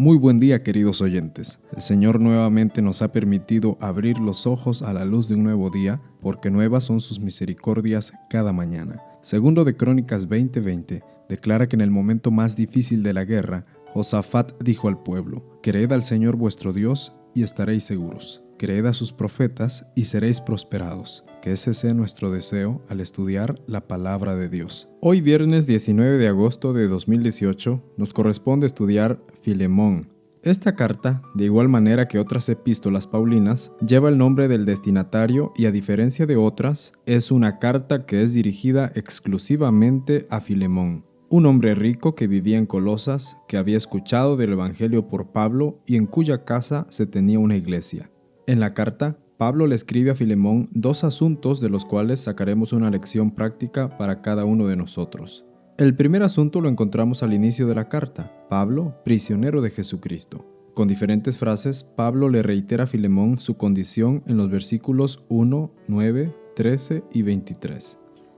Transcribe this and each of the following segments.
Muy buen día, queridos oyentes. El Señor nuevamente nos ha permitido abrir los ojos a la luz de un nuevo día, porque nuevas son sus misericordias cada mañana. Segundo de Crónicas 20:20 declara que en el momento más difícil de la guerra, Josafat dijo al pueblo: «Creed al Señor vuestro Dios y estaréis seguros. Creed a sus profetas y seréis prosperados». Que ese sea nuestro deseo al estudiar la palabra de Dios. Hoy, viernes 19 de agosto de 2018, nos corresponde estudiar Filemón. Esta carta, de igual manera que otras epístolas paulinas, lleva el nombre del destinatario y, a diferencia de otras, es una carta que es dirigida exclusivamente a Filemón, un hombre rico que vivía en Colosas, que había escuchado del Evangelio por Pablo y en cuya casa se tenía una iglesia. En la carta, Pablo le escribe a Filemón dos asuntos de los cuales sacaremos una lección práctica para cada uno de nosotros. El primer asunto lo encontramos al inicio de la carta: Pablo, prisionero de Jesucristo. Con diferentes frases, Pablo le reitera a Filemón su condición en los versículos 1, 9, 13 y 23.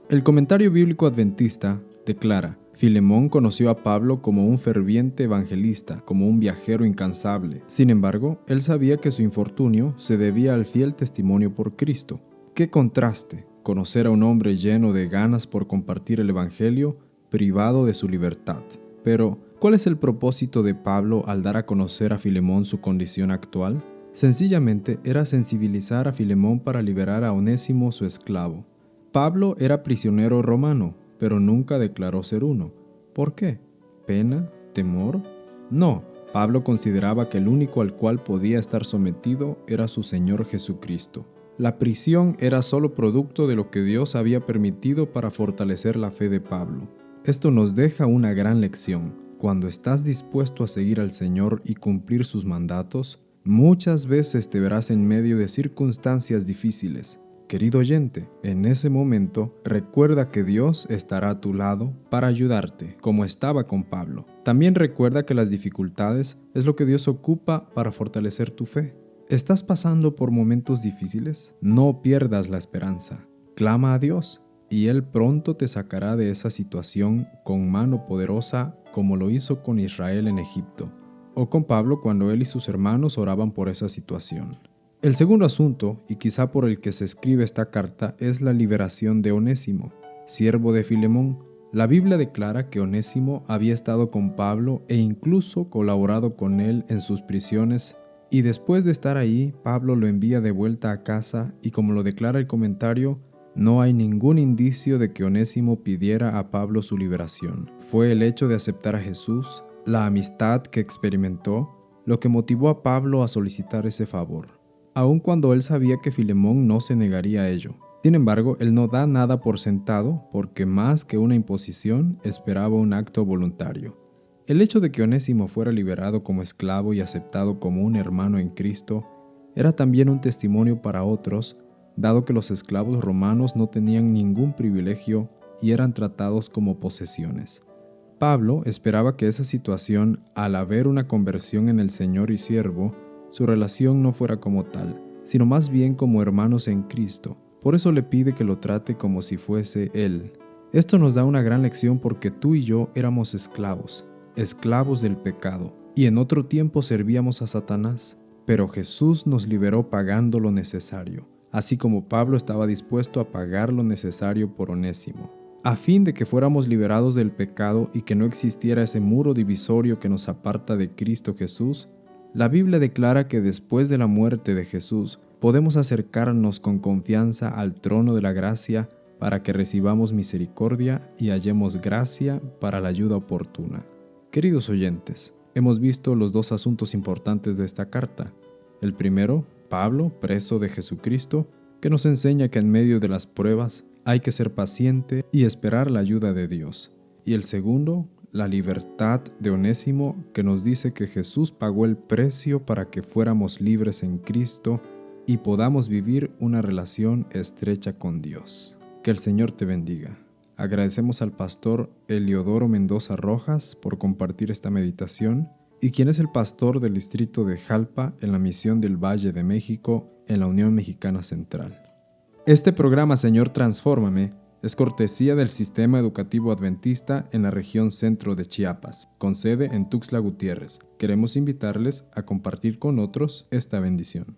El comentario bíblico adventista declara: Filemón conoció a Pablo como un ferviente evangelista, como un viajero incansable. Sin embargo, él sabía que su infortunio se debía al fiel testimonio por Cristo. ¡Qué contraste! Conocer a un hombre lleno de ganas por compartir el evangelio, privado de su libertad. Pero, ¿cuál es el propósito de Pablo al dar a conocer a Filemón su condición actual? Sencillamente era sensibilizar a Filemón para liberar a Onésimo, su esclavo. Pablo era prisionero romano, pero nunca declaró ser uno. ¿Por qué? ¿Pena? ¿Temor? No, Pablo consideraba que el único al cual podía estar sometido era su Señor Jesucristo. La prisión era solo producto de lo que Dios había permitido para fortalecer la fe de Pablo. Esto nos deja una gran lección. Cuando estás dispuesto a seguir al Señor y cumplir sus mandatos, muchas veces te verás en medio de circunstancias difíciles. Querido oyente, en ese momento recuerda que Dios estará a tu lado para ayudarte, como estaba con Pablo. También recuerda que las dificultades es lo que Dios ocupa para fortalecer tu fe. ¿Estás pasando por momentos difíciles? No pierdas la esperanza. Clama a Dios y Él pronto te sacará de esa situación con mano poderosa, como lo hizo con Israel en Egipto, o con Pablo cuando él y sus hermanos oraban por esa situación. El segundo asunto, y quizá por el que se escribe esta carta, es la liberación de Onésimo, siervo de Filemón. La Biblia declara que Onésimo había estado con Pablo e incluso colaborado con él en sus prisiones, y después de estar ahí, Pablo lo envía de vuelta a casa y, como lo declara el comentario, no hay ningún indicio de que Onésimo pidiera a Pablo su liberación. Fue el hecho de aceptar a Jesús, la amistad que experimentó, lo que motivó a Pablo a solicitar ese favor, aun cuando él sabía que Filemón no se negaría a ello. Sin embargo, él no da nada por sentado, porque más que una imposición, esperaba un acto voluntario. El hecho de que Onésimo fuera liberado como esclavo y aceptado como un hermano en Cristo era también un testimonio para otros, dado que los esclavos romanos no tenían ningún privilegio y eran tratados como posesiones. Pablo esperaba que esa situación, al haber una conversión en el Señor y siervo, su relación no fuera como tal, sino más bien como hermanos en Cristo. Por eso le pide que lo trate como si fuese Él. Esto nos da una gran lección porque tú y yo éramos esclavos del pecado, y en otro tiempo servíamos a Satanás, pero Jesús nos liberó pagando lo necesario, así como Pablo estaba dispuesto a pagar lo necesario por Onésimo, a fin de que fuéramos liberados del pecado y que no existiera ese muro divisorio que nos aparta de Cristo Jesús. La Biblia declara que después de la muerte de Jesús podemos acercarnos con confianza al trono de la gracia para que recibamos misericordia y hallemos gracia para la ayuda oportuna. Queridos oyentes, hemos visto los dos asuntos importantes de esta carta. El primero, Pablo, preso de Jesucristo, que nos enseña que en medio de las pruebas hay que ser paciente y esperar la ayuda de Dios. Y el segundo, la libertad de Onésimo, que nos dice que Jesús pagó el precio para que fuéramos libres en Cristo y podamos vivir una relación estrecha con Dios. Que el Señor te bendiga. Agradecemos al pastor Eliodoro Mendoza Rojas por compartir esta meditación, y quien es el pastor del distrito de Jalpa en la misión del Valle de México en la Unión Mexicana Central. Este programa, Señor Transfórmame, Es cortesía del Sistema Educativo Adventista en la región centro de Chiapas, con sede en Tuxtla Gutiérrez. Queremos invitarles a compartir con otros esta bendición.